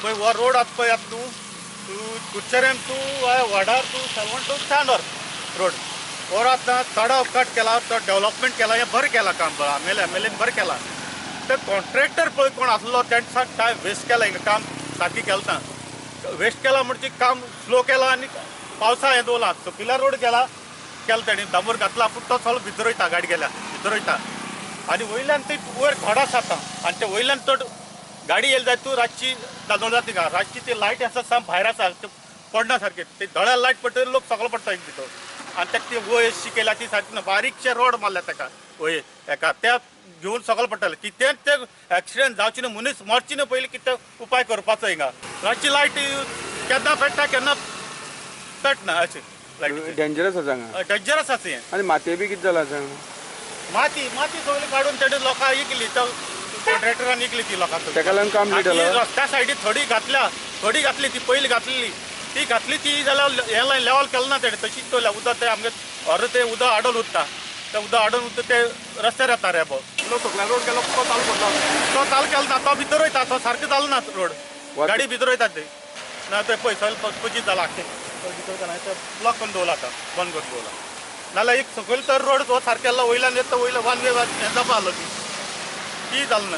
पळय हो रोड आतां पळय आतां तूं कुडचेरेम तूं वाडार तूं सालवण टू चांदोर रोड हो आतां थोडा अपघात केला तो डेव्हलपमेंट केला हें बरें केलां काम एमएलएन बरें केलां ते कॉन्ट्रॅक्टर पळय कोण आसलो तेंच्या टायम वेस्ट केला हिंगा काम सारकें केलां वेस्ट केला म्हणजे काम स्लो केला आनी पावसा हें दवरलां सकयल्या रोड केला तेणी डांबर घातला पूण तो सगळो भितर वयता गाडी गेल्या भितर वयता आनी वयल्यान ते वयर घोडास जाता आनी ते वयल्यान चड गाडी येयली जायत तूं रातची दादोळ जाता थिंगा रातची ती लायट आसा साम भायर आसा ते पडना सारकें ते दोळ्या लायट पडटकीर लोक सकलो पडटा भितर आनी ताका ती वय अशी केल्या ती सारकी ना बारीकशे रोड मारल्या ताका वय एका त्या घेवन सकल पडटले कितें ते एक्सिडेंट जावचे न्हू मनीस मरची न्हू पयलीं कितें उपाय करपाचो हिंगा रातची लायट केन्ना पेटटा केन्ना पेटना अशें डेंजरस आसा हांगा डेंजरस आसा हें आनी मातये बी कितें जाला सांग माती सगळी काडून तेणे लोकां इकली कॉन्ट्रॅक्टरान इकली ती लोकां तेका लागून काम लेट जालां रस्त्या सायडीक थोडी घातली ती पयली घातली ती जाल्यार हें लायन लेवल केलें ना तेणे तशीच दवरल्या उदक ते आमगे अर्द ते उदक आडोवन उरता ते उदक आडोवन उरता ते रस्त्यार येता रे सकल्या रोड केलो तो चालू करता तो चालू केलो ना तो भितर वयता तो सारको जालो ना रोड गाडी भितर वयता ते ना ते पळय सगळे पचीत जाला भितर ब्लॉक करून दवरला आतां बंद करून दवरला नाल्यार एक सकयल तर रोड तो सारकें वयल्यान येता वयल्यान वन वे हें जावपा आसलो ती जालें ना